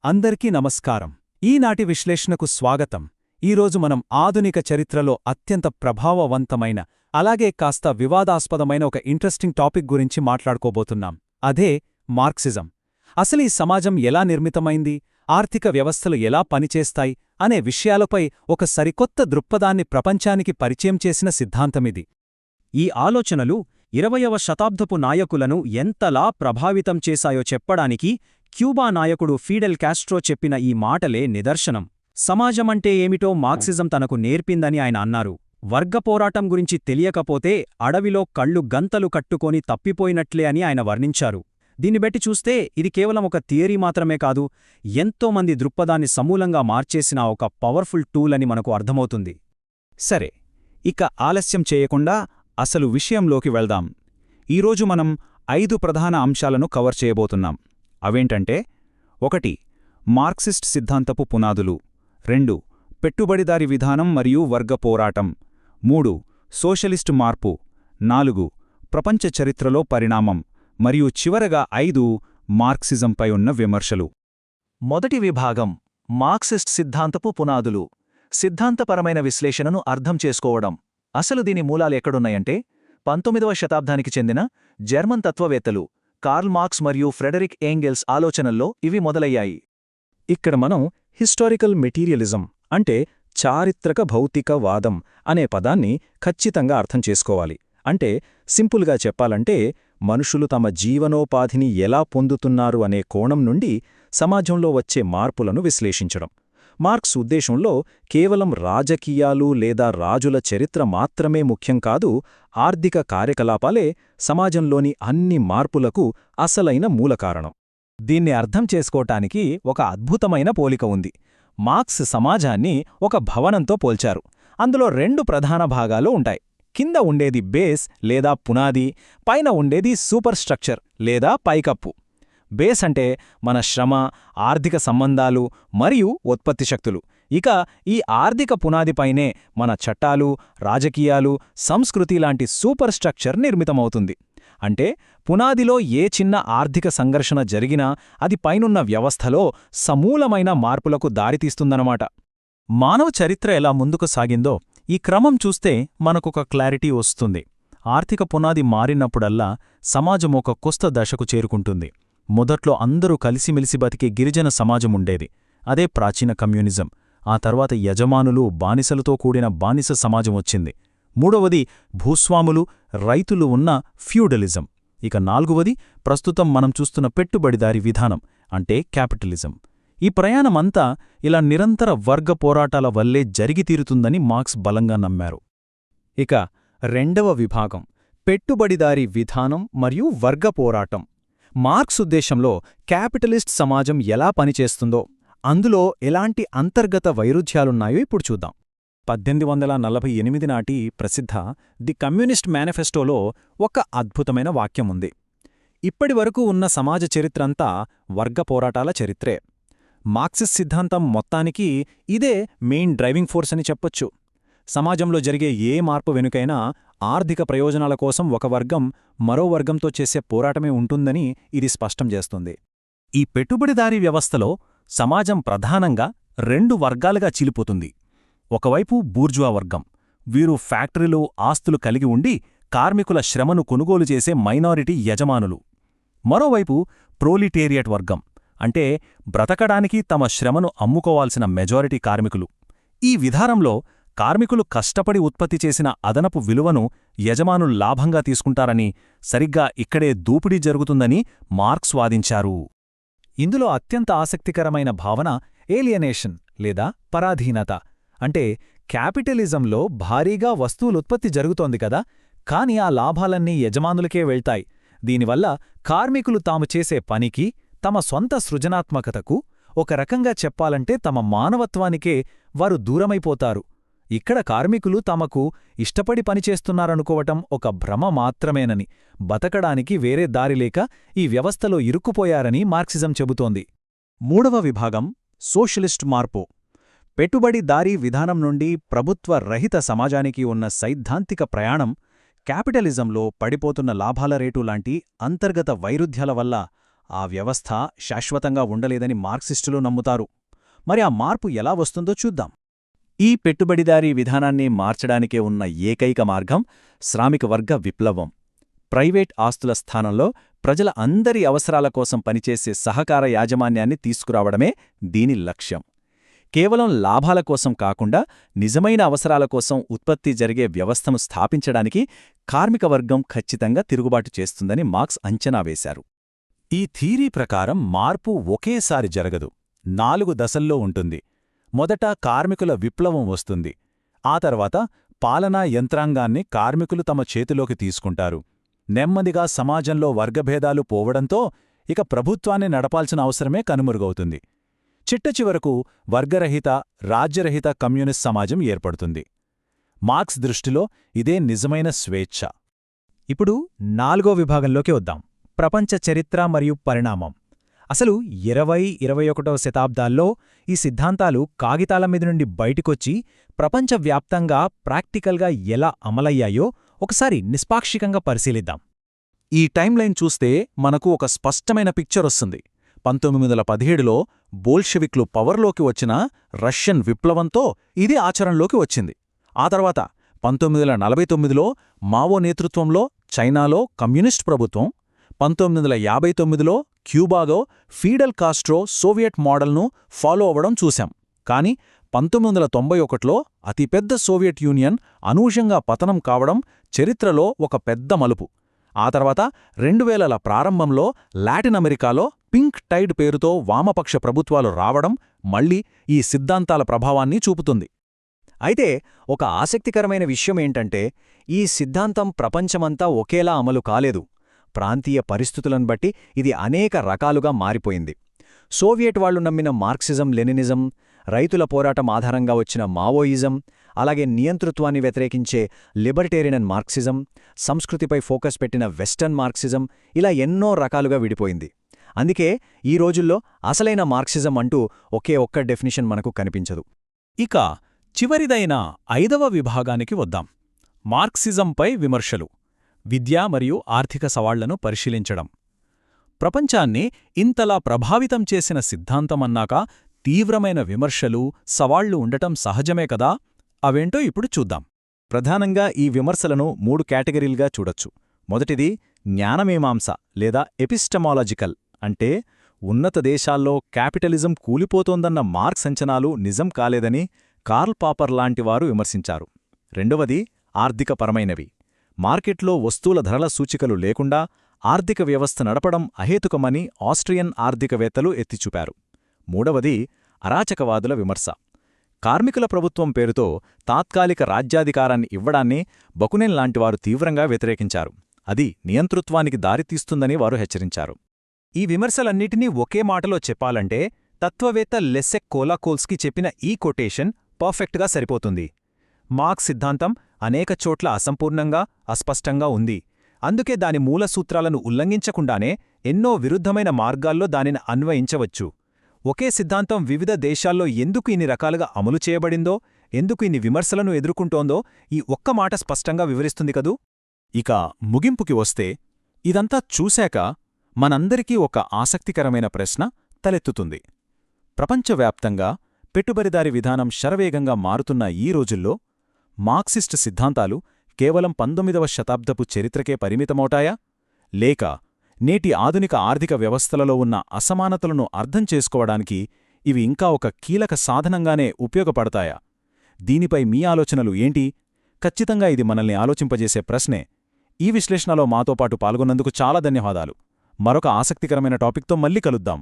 అందరికీ నమస్కారం. ఈనాటి విశ్లేషణకు స్వాగతం. ఈరోజు మనం ఆధునిక చరిత్రలో అత్యంత ప్రభావవంతమైన, అలాగే కాస్త వివాదాస్పదమైన ఒక ఇంట్రెస్టింగ్ టాపిక్ గురించి మాట్లాడుకోబోతున్నాం. అదే మార్క్సిజం. అసలు ఈ సమాజం ఎలా నిర్మితమైంది, ఆర్థిక వ్యవస్థలు ఎలా పనిచేస్తాయి అనే విషయాలపై ఒక సరికొత్త దృక్పథాన్ని ప్రపంచానికి పరిచయం చేసిన సిద్ధాంతమిది. ఈ ఆలోచనలు 20వ శతాబ్దపు నాయకులను ఎంతలా ప్రభావితం చేశాయో చెప్పడానికి క్యూబా నాయకుడు ఫీడెల్ కాస్ట్రో చెప్పిన ఈ మాటలే నిదర్శనం. సమాజమంటే ఏమిటో మార్క్సిజం తనకు నేర్పిందని ఆయన అన్నారు. వర్గపోరాటం గురించి తెలియకపోతే అడవిలో కళ్ళు గంతలు కట్టుకొని తప్పిపోయినట్లే అని ఆయన వర్ణించారు. దీన్ని బట్టి చూస్తే ఇది కేవలం ఒక థియరీ మాత్రమే కాదు, ఎంతోమంది దృక్పథాన్ని సమూలంగా మార్చేసిన ఒక పవర్ఫుల్ టూల్ అని మనకు అర్థమవుతుంది. సరే, ఇక ఆలస్యం చేయకుండా అసలు విషయంలోకి వెళ్దాం. ఈరోజు మనం 5 ప్రధాన అంశాలను కవర్ చేయబోతున్నాం. అవేంటంటే: 1. మార్క్సిస్ట్ సిద్ధాంతపు పునాదులు. 2. పెట్టుబడిదారీ విధానం మరియు వర్గ పోరాటం. 3. సోషలిస్టు మార్పు. 4. ప్రపంచ చరిత్రలో పరిణామం. మరియు చివరగా 5. మార్క్సిజంపై ఉన్న విమర్శలు. మొదటి విభాగం: మార్క్సిస్ట్ సిద్ధాంతపు పునాదులు. సిద్ధాంతపరమైన విశ్లేషణను అర్థం చేసుకోవడం. అసలు దీని మూలాలు ఎక్కడున్నాయంటే 19వ శతాబ్దానికి చెందిన జర్మన్ తత్వవేత్తలు కార్ల్ మార్క్స్ మరియు ఫ్రెడరిక్ ఏంగెల్స్ ఆలోచనల్లో ఇవి మొదలయ్యాయి. ఇక్కడ మనం హిస్టారికల్ మెటీరియలిజం అంటే చారిత్రక భౌతికవాదం అనే పదాన్ని ఖచ్చితంగా అర్థం చేసుకోవాలి. అంటే సింపుల్గా చెప్పాలంటే మనుషులు తమ జీవనోపాధిని ఎలా పొందుతున్నారు అనే కోణం నుండి సమాజంలో వచ్చే మార్పులను విశ్లేషించడం. మార్క్స్ ఉద్దేశంలో కేవలం రాజకీయాలు లేదా రాజుల చరిత్ర మాత్రమే ముఖ్యం కాదు, ఆర్థిక కార్యకలాపాలే సమాజంలోని అన్ని మార్పులకు అసలైన మూలకారణం. దీన్ని అర్థం చేసుకోటానికి ఒక అద్భుతమైన పోలిక ఉంది. మార్క్స్ సమాజాన్ని ఒక భవనంతో పోల్చారు. అందులో 2 ప్రధాన భాగాలు ఉంటాయి. కింద ఉండేది బేస్ లేదా పునాది, పైన ఉండేది సూపర్ స్ట్రక్చర్ లేదా పైకప్పు. బేస్ అంటే మన శ్రమ, ఆర్థిక సంబంధాలు మరియు ఉత్పత్తి శక్తులు. ఇక ఈ ఆర్థిక పునాదిపైనే మన చట్టాలు, రాజకీయాలు, సంస్కృతి లాంటి సూపర్ స్ట్రక్చర్ నిర్మితమవుతుంది. అంటే పునాదిలో ఏ చిన్న ఆర్థిక సంఘర్షణ జరిగినా అది పైనున్న వ్యవస్థలో సమూలమైన మార్పులకు దారితీస్తుందన్నమాట. మానవ చరిత్ర ఎలా ముందుకు సాగిందో ఈ క్రమం చూస్తే మనకొక క్లారిటీ వస్తుంది. ఆర్థిక పునాది మారినప్పుడల్లా సమాజం ఒక కొత్త దశకు చేరుకుంటుంది. మొదట్లో అందరూ కలిసిమెలిసి బతికే గిరిజన సమాజముండేది. అదే ప్రాచీన కమ్యూనిజం. ఆ తర్వాత యజమానులు, బానిసలతో కూడిన బానిస సమాజం వచ్చింది. 3వది భూస్వాములు, రైతులు ఉన్న ఫ్యూడలిజం. ఇక 4వది ప్రస్తుతం మనం చూస్తున్న పెట్టుబడిదారీ విధానం అంటే క్యాపిటలిజం. ఈ ప్రయాణమంతా ఇలా నిరంతర వర్గ పోరాటాల వల్లే జరిగితీరుతుందని మార్క్స్ బలంగా నమ్మారు. ఇక 2వ విభాగం: పెట్టుబడిదారీ విధానం మరియు వర్గ పోరాటం. మార్క్స్ ఉద్దేశంలో క్యాపిటలిస్ట్ సమాజం ఎలా పనిచేస్తుందో, అందులో ఎలాంటి అంతర్గత వైరుధ్యాలున్నాయో ఇప్పుడు చూద్దాం. 1848 నాటి ప్రసిద్ధ ది కమ్యూనిస్ట్ మేనిఫెస్టోలో ఒక అద్భుతమైన వాక్యముంది. ఇప్పటివరకు ఉన్న సమాజ చరిత్రంతా వర్గ పోరాటాల చరిత్రే. మార్క్సిస్ట్ సిద్ధాంతం మొత్తానికి ఇదే మెయిన్ డ్రైవింగ్ ఫోర్స్ అని చెప్పొచ్చు. సమాజంలో జరిగే ఏ మార్పు వెనుకైనా ఆర్థిక ప్రయోజనాల కోసం ఒక వర్గం మరో వర్గంతో చేసే పోరాటమే ఉంటుందని ఇది స్పష్టం చేస్తుంది. ఈ పెట్టుబడిదారీ వ్యవస్థలో సమాజం ప్రధానంగా 2 వర్గాలుగా చీలిపోతుంది. ఒకవైపు బూర్జువా వర్గం. వీరు ఫ్యాక్టరీలు, ఆస్తులు కలిగి ఉండి కార్మికుల శ్రమను కొనుగోలు చేసే మైనారిటీ యజమానులు. మరోవైపు ప్రోలిటేరియట్ వర్గం. అంటే బ్రతకడానికి తమ శ్రమను అమ్ముకోవాల్సిన మెజారిటీ కార్మికులు. ఈ విధానంలో కార్మికులు కష్టపడి ఉత్పత్తి చేసిన అదనపు విలువను యజమానులు లాభంగా తీసుకుంటారని, సరిగ్గా ఇక్కడే దోపిడీ జరుగుతుందని మార్క్స్ వాదించారు. ఇందులో అత్యంత ఆసక్తికరమైన భావన ఏలియనేషన్ లేదా పరాధీనత. అంటే క్యాపిటలిజంలో భారీగా వస్తువులుత్పత్తి జరుగుతోంది కదా, కాని ఆ లాభాలన్నీ యజమానులకే వెళ్తాయి. దీనివల్ల కార్మికులు తాము చేసే పనికి, తమ సొంత సృజనాత్మకతకు, ఒక రకంగా చెప్పాలంటే తమ మానవత్వానికే వారు దూరమైపోతారు. ఇక్కడ కార్మికులు తమకు ఇష్టపడి పనిచేస్తున్నారనుకోవటం ఒక భ్రమ మాత్రమేనని, బతకడానికి వేరే దారిలేక ఈ వ్యవస్థలో ఇరుక్కుపోయారని మార్క్సిజం చెబుతోంది. 3వ విభాగం: సోషలిస్ట్ మార్పు. పెట్టుబడిదారీ విధానం నుండి ప్రభుత్వ రహిత సమాజానికి ఉన్న సైద్ధాంతిక ప్రయాణం క్యాపిటలిజంలో పడిపోతున్న లాభాల రేటు లాంటి అంతర్గత వైరుధ్యాల వల్ల ఆ వ్యవస్థ శాశ్వతంగా ఉండలేదని మార్క్సిస్టులు నమ్ముతారు. మరి ఆ మార్పు ఎలా వస్తుందో చూద్దాం. ఈ పెట్టుబడిదారీ విధానాన్ని మార్చడానికే ఉన్న ఏకైక మార్గం శ్రామిక వర్గ విప్లవం. ప్రైవేట్ ఆస్తుల స్థానంలో ప్రజల అందరి అవసరాల కోసం పనిచేసే సహకార యాజమాన్యాన్ని తీసుకురావడమే దీని లక్ష్యం. కేవలం లాభాల కోసం కాకుండా నిజమైన అవసరాల కోసం ఉత్పత్తి జరిగే వ్యవస్థను స్థాపించడానికి కార్మిక వర్గం ఖచ్చితంగా తిరుగుబాటు చేస్తుందని మార్క్స్ అంచనా వేశారు. ఈ థీరీ ప్రకారం మార్పు ఒకేసారి జరగదు, 4 దశల్లో ఉంటుంది. మొదట కార్మికుల విప్లవం వస్తుంది. ఆ తర్వాత పాలనా యంత్రాంగాన్ని కార్మికులు తమ చేతిలోకి తీసుకుంటారు. నెమ్మదిగా సమాజంలో వర్గభేదాలు పోవడంతో ఇక ప్రభుత్వాన్ని నడపాల్సిన అవసరమే కనుమరుగవుతుంది. చిట్టచివరకు వర్గరహిత, రాజ్యరహిత కమ్యూనిస్ట్ సమాజం ఏర్పడుతుంది. మార్క్స్ దృష్టిలో ఇదే నిజమైన స్వేచ్ఛ. ఇప్పుడు 4వ విభాగంలోకి వద్దాం. ప్రపంచ చరిత్ర మరియు పరిణామం. అసలు 20-21వ శతాబ్దాల్లో ఈ సిద్ధాంతాలు కాగితాల మీద నుండి బయటికొచ్చి ప్రపంచవ్యాప్తంగా ప్రాక్టికల్గా ఎలా అమలయ్యాయో ఒకసారి నిష్పాక్షికంగా పరిశీలిద్దాం. ఈ టైమ్లైన్ చూస్తే మనకు ఒక స్పష్టమైన పిక్చర్ వస్తుంది. 1917లో బోల్షెవిక్లు పవర్లోకి వచ్చిన రష్యన్ విప్లవంతో ఇది ఆచరణలోకి వచ్చింది. ఆ తర్వాత 1949లో మావో నేతృత్వంలో చైనాలో కమ్యూనిస్ట్ ప్రభుత్వం, 1959లో క్యూబాలో ఫీడెల్ కాస్ట్రో సోవియట్ మోడల్ను ఫాలో అవ్వడం చూశాం. కానీ 1991లో అతిపెద్ద సోవియట్ యూనియన్ అనూహ్యంగా పతనం కావడం చరిత్రలో ఒక పెద్ద మలుపు. ఆ తర్వాత 2000ల ప్రారంభంలో లాటిన్ అమెరికాలో పింక్ టైడ్ పేరుతో వామపక్ష ప్రభుత్వాలు రావడం మళ్లీ ఈ సిద్ధాంతాల ప్రభావాన్ని చూపుతుంది. అయితే ఒక ఆసక్తికరమైన విషయమేంటంటే ఈ సిద్ధాంతం ప్రపంచమంతా ఒకేలా అమలు కాలేదు. ప్రాంతీయ పరిస్థితులను బట్టి ఇది అనేక రకాలుగా మారిపోయింది. సోవియట్ వాళ్లు నమ్మిన మార్క్సిజం లెనినిజం, రైతుల పోరాటం ఆధారంగా వచ్చిన మావోయిజం, అలాగే నియంతృత్వాన్ని వ్యతిరేకించే లిబర్టేరియన్ మార్క్సిజం, సంస్కృతిపై ఫోకస్ పెట్టిన వెస్టర్న్ మార్క్సిజం, ఇలా ఎన్నో రకాలుగా విడిపోయింది. అందుకే ఈ రోజుల్లో అసలైన మార్క్సిజం అంటూ ఒకే ఒక్క డెఫినిషన్ మనకు కనిపించదు. ఇక చివరిదైన 5వ విభాగానికి వద్దాం. మార్క్సిజంపై విమర్శలు, విద్య మరియు ఆర్థిక సవాళ్లను పరిశీలించడం. ప్రపంచాన్ని ఇంతలా ప్రభావితం చేసిన సిద్ధాంతమన్నాక తీవ్రమైన విమర్శలు, సవాళ్లు ఉండటం సహజమే కదా? అవేంటో ఇప్పుడు చూద్దాం. ప్రధానంగా ఈ విమర్శలను 3 కేటగిరీలుగా చూడొచ్చు. మొదటిది జ్ఞానమీమాంస లేదా ఎపిస్టమాలజికల్, అంటే ఉన్నత దేశాల్లో క్యాపిటలిజం కూలిపోతోందన్న మార్క్స్ అంచనాలు నిజం కాలేదని కార్ల్ పాపర్ లాంటివారు విమర్శించారు. రెండవది ఆర్థికపరమైనవి. మార్కెట్లో వస్తువుల ధరల సూచికలు లేకుండా ఆర్థిక వ్యవస్థ నడపడం అహేతుకమని ఆస్ట్రియన్ ఆర్థికవేత్తలు ఎత్తిచూపారు. మూడవది అరాచకవాదుల విమర్శ. కార్మికుల ప్రభుత్వం పేరుతో తాత్కాలిక రాజ్యాధికారాన్ని ఇవ్వడాన్ని బకునెన్ లాంటివారు తీవ్రంగా వ్యతిరేకించారు. అది నియంతృత్వానికి దారితీస్తుందని వారు హెచ్చరించారు. ఈ విమర్శలన్నిటినీ ఒకే మాటలో చెప్పాలంటే తత్వవేత్త లెస్సెక్ కోలాకోల్స్కీ చెప్పిన ఈ కొటేషన్ పర్ఫెక్ట్గా సరిపోతుంది. మార్క్స్ సిద్ధాంతం అనేక చోట్ల అసంపూర్ణంగా, అస్పష్టంగా ఉంది. అందుకే దాని మూలసూత్రాలను ఉల్లంఘించకుండానే ఎన్నో విరుద్ధమైన మార్గాల్లో దానిని అన్వయించవచ్చు. ఒకే సిద్ధాంతం వివిధ దేశాల్లో ఎందుకు ఇన్ని రకాలుగా అమలు చేయబడిందో, ఎందుకు ఇన్ని విమర్శలను ఎదుర్కొంటోందో ఈ ఒక్క మాట స్పష్టంగా వివరిస్తుంది కదూ. ఇక ముగింపుకి వస్తే, ఇదంతా చూశాక మనందరికీ ఒక ఆసక్తికరమైన ప్రశ్న తలెత్తుతుంది. ప్రపంచవ్యాప్తంగా పెట్టుబడిదారీ విధానం శరవేగంగా మారుతున్న ఈ రోజుల్లో మార్క్సిస్ట్ సిద్ధాంతాలు కేవలం 19వ శతాబ్దపు చరిత్రకే పరిమితమవుతాయా? లేక నేటి ఆధునిక ఆర్థిక వ్యవస్థలలో ఉన్న అసమానతలను అర్థం చేసుకోవడానికి ఇవి ఇంకా ఒక కీలక సాధనంగానే ఉపయోగపడతాయా? దీనిపై మీ ఆలోచనలు ఏంటి? ఖచ్చితంగా ఇది మనల్ని ఆలోచింపజేసే ప్రశ్నే. ఈ విశ్లేషణలో మాతో పాటు పాల్గొన్నందుకు చాలా ధన్యవాదాలు. మరొక ఆసక్తికరమైన టాపిక్తో మళ్ళీ కలుద్దాం.